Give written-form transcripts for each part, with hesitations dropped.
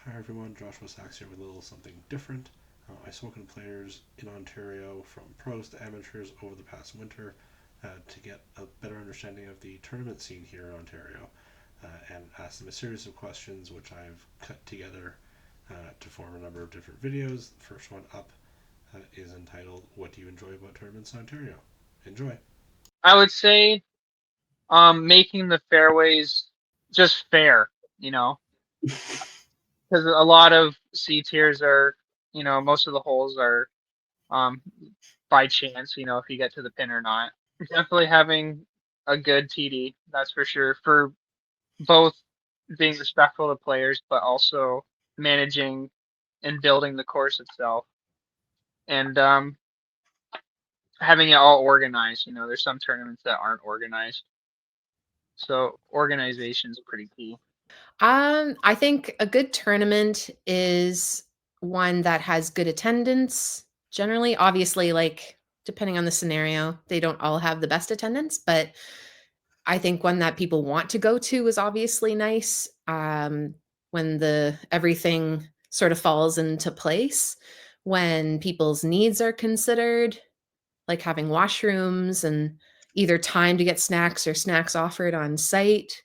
Hi everyone, Joshua Sachs here with a little something different. I've spoken to players in Ontario from pros to amateurs over the past winter to get a better understanding of the tournament scene here in Ontario and asked them a series of questions which I've cut together to form a number of different videos. The first one up is entitled What Do You Enjoy About Tournaments in Ontario? Enjoy! I would say making the fairways just fair, you know, because a lot of C tiers are, most of the holes are um by chance, if you get to the pin or not. Definitely having a good TD, that's for sure, for both being respectful to players, but also managing and building the course itself, and having it all organized. There's some tournaments that aren't organized, so organization is pretty key. I think a good tournament is one that has good attendance. Generally, obviously, like depending on the scenario, they don't all have the best attendance, but I think one that people want to go to is obviously nice. When the everything sort of falls into place, when people's needs are considered, like having washrooms and either time to get snacks or snacks offered on site,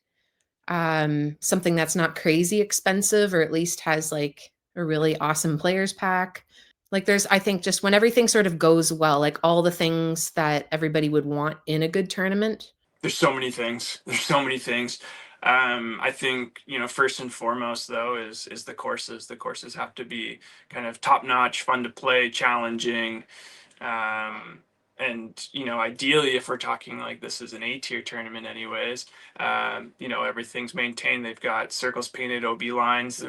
something that's not crazy expensive or at least has like a really awesome players pack. Like there's I think just when everything sort of goes well, like all the things that everybody would want in a good tournament. There's so many things. There's so many things. I think first and foremost though is the courses. The courses have to be kind of top notch, fun to play, challenging, and ideally, if we're talking like this is an A tier tournament, anyways, everything's maintained. They've got circles painted, OB lines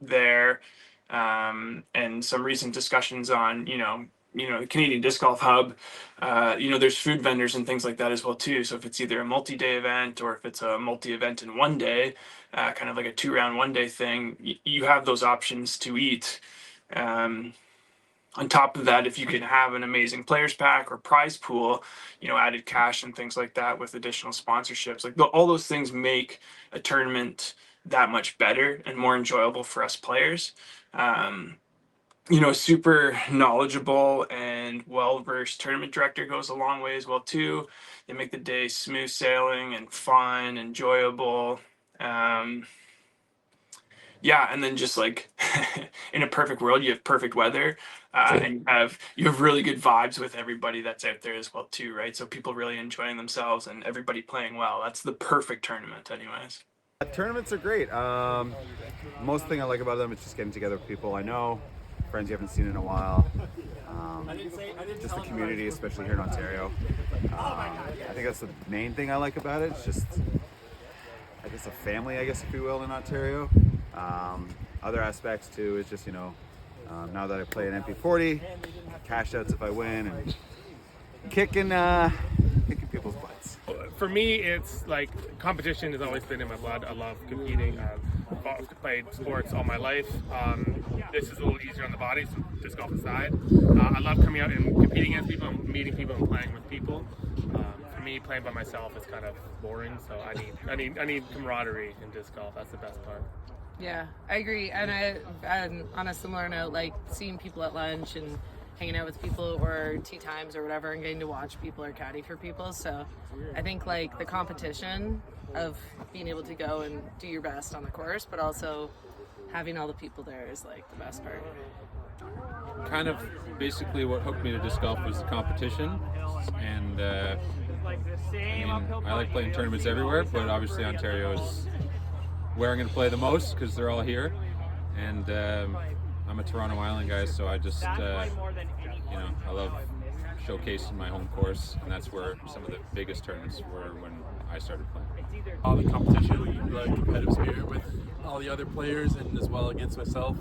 there, and some recent discussions on the Canadian Disc Golf Hub. There's food vendors and things like that as well too. So if it's either a multi-day event or if it's a multi-event in one day, kind of like a two-round one-day thing, you have those options to eat. Um, on top of that, if you can have an amazing players pack or prize pool, added cash and things like that with additional sponsorships, like all those things make a tournament that much better and more enjoyable for us players. Um, a super knowledgeable and well-versed tournament director goes a long way as well too. They make the day smooth sailing and fun, enjoyable. Um, yeah, and then just like in a perfect world, you have perfect weather, and you have really good vibes with everybody that's out there as well too, right? So people really enjoying themselves and everybody playing well. That's the perfect tournament, anyways. Tournaments are great. Most thing I like about them is just getting together with people I know, friends you haven't seen in a while. Just the community, especially here in Ontario. I think that's the main thing I like about it. It's just, I guess, a family, I guess, if you will, in Ontario. Other aspects too is just, now that I play an MP40, cash outs if I win, and kicking people's butts. For me, it's like competition has always been in my blood. I love competing. I've played sports all my life. This is a little easier on the body, so disc golf aside. I love coming out and competing against people, and meeting people, and playing with people. For me, playing by myself is kind of boring, so I need camaraderie in disc golf. That's the best part. Yeah, I agree. And on a similar note, like seeing people at lunch and hanging out with people or tea times or whatever and getting to watch people or caddy for people. So I think like the competition of being able to go and do your best on the course, but also having all the people there is like the best part. Kind of basically what hooked me to disc golf was the competition, and I like playing tournaments everywhere, but obviously Ontario is where I'm going to play the most because they're all here, and I'm a Toronto Island guy, so I just I love showcasing my home course, and that's where some of the biggest tournaments were when I started playing. All the competition, the competitive spirit with all the other players, and as well against myself.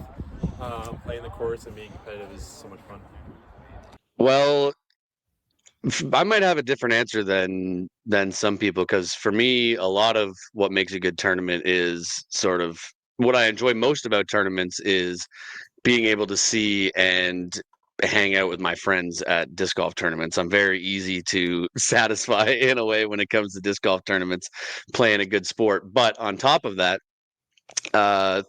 Playing the course and being competitive is so much fun. Well, I might have a different answer than some people, because for me, a lot of what makes a good tournament is sort of what I enjoy most about tournaments is being able to see and hang out with my friends at disc golf tournaments. I'm very easy to satisfy in a way when it comes to disc golf tournaments, playing a good sport. But on top of that,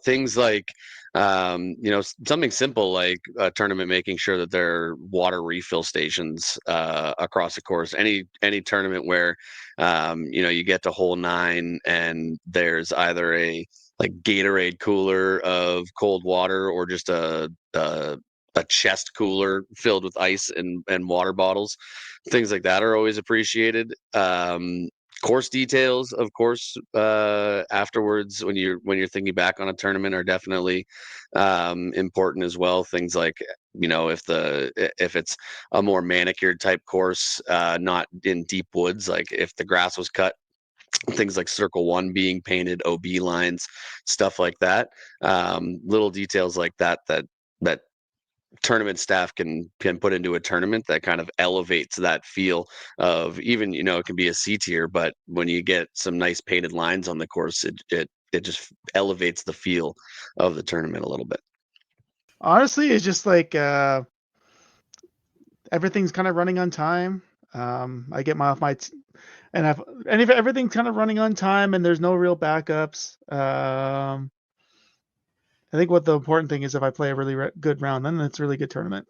Things like something simple like a tournament making sure that there are water refill stations across the course. Any tournament where you get to hole 9 and there's either a like Gatorade cooler of cold water or just a chest cooler filled with ice and water bottles. Things like that are always appreciated. Course details, of course, afterwards when you're thinking back on a tournament are definitely important as well. Things like if it's a more manicured type course, not in deep woods, like if the grass was cut, things like circle 1 being painted, OB lines, stuff like that. Little details like that tournament staff can put into a tournament that kind of elevates that feel of, even it can be a C tier, but when you get some nice painted lines on the course, it just elevates the feel of the tournament a little bit. Honestly, it's just like everything's kind of running on time. I get and if everything's kind of running on time and there's no real backups, I think what the important thing is, if I play a really good round, then it's a really good tournament.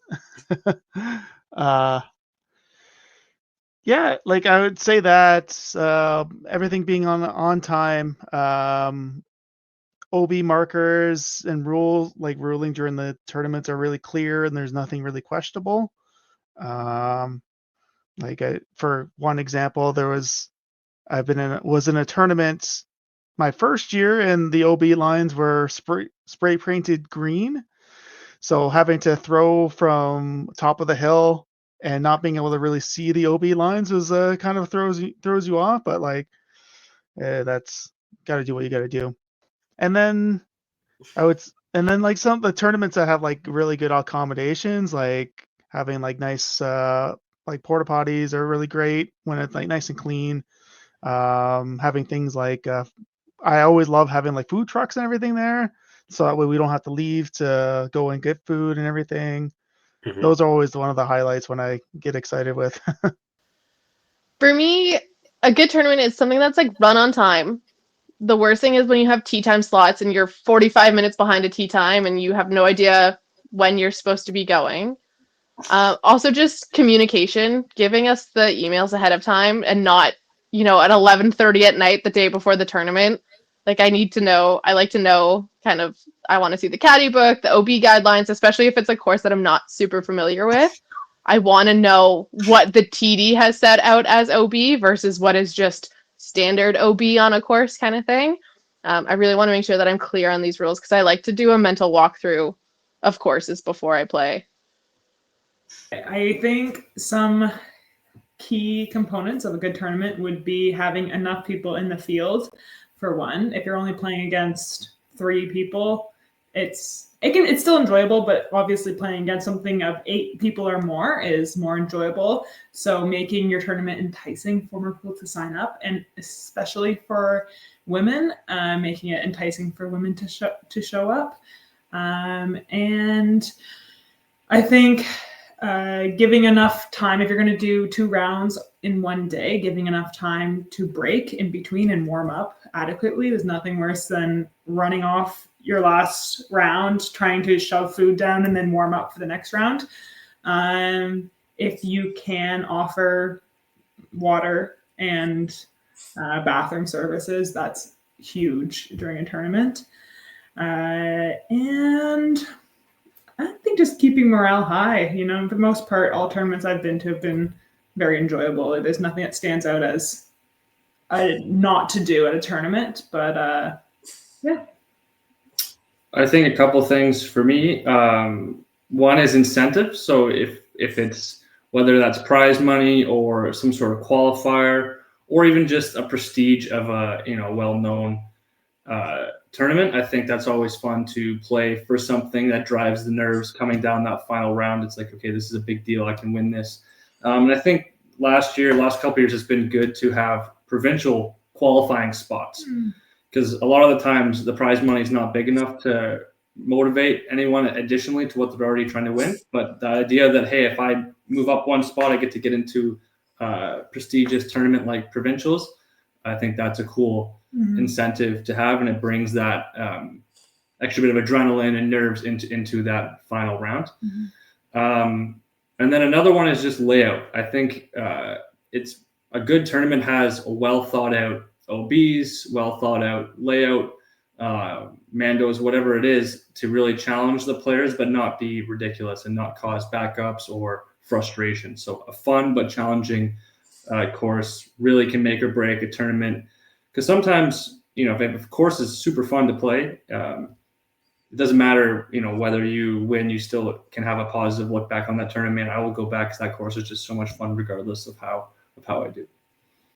Yeah, like I would say that everything being on time, OB markers and ruling during the tournaments are really clear, and there's nothing really questionable. For one example, was in a tournament my first year, and the OB lines were spray painted green. So having to throw from top of the hill and not being able to really see the OB lines was kind of throws you off. But that's got to do what you got to do. And then like some of the tournaments that have like really good accommodations, like having like nice like porta potties are really great when it's like nice and clean. Having things like I always love having like food trucks and everything there, so that way we don't have to leave to go and get food and everything. Mhm. Those are always one of the highlights when I get excited with. For me, a good tournament is something that's like run on time. The worst thing is when you have tea time slots and you're 45 minutes behind a tea time and you have no idea when you're supposed to be going. Also, just communication, giving us the emails ahead of time and not, at 11:30 at night the day before the tournament. Like, I like to know kind of, I want to see the caddy book, the OB guidelines, especially if it's a course that I'm not super familiar with. I want to know what the TD has set out as OB versus what is just standard OB on a course kind of thing. I really want to make sure that I'm clear on these rules because I like to do a mental walkthrough of courses before I play. I think some key components of a good tournament would be having enough people in the field. For one, if you're only playing against 3 people, it's still enjoyable, but obviously playing against something of 8 people or more is more enjoyable. So making your tournament enticing for more people to sign up, and especially for women, making it enticing for women to show up. And I think giving enough time, if you're going to do 2 rounds in one day, giving enough time to break in between and warm up adequately. There's nothing worse than running off your last round, trying to shove food down and then warm up for the next round. If you can offer water and bathroom services, that's huge during a tournament. And I think just keeping morale high. For the most part, all tournaments I've been to have been very enjoyable. There's nothing that stands out as not to do at a tournament, but yeah. I think a couple things for me. One is incentive. So if it's, whether that's prize money or some sort of qualifier, or even just a prestige of a well-known tournament, I think that's always fun to play for something that drives the nerves coming down that final round. It's like, okay, this is a big deal. I can win this. And I think last couple of years, it's been good to have provincial qualifying spots, because a lot of the times the prize money is not big enough to motivate anyone additionally to what they're already trying to win. But the idea that, hey, if I move up one spot, I get to get into a prestigious tournament like provincials, I think that's a cool incentive to have, and it brings that extra bit of adrenaline and nerves into that final round. And then another one is just layout. I think it's a good tournament has a well thought out OBs, well thought out layout, Mandos, whatever it is, to really challenge the players, but not be ridiculous and not cause backups or frustration. So a fun but challenging course really can make or break a tournament. Because sometimes, if a course is super fun to play, it doesn't matter, whether you win, you still can have a positive look back on that tournament. I will go back because that course is just so much fun, regardless of how I do.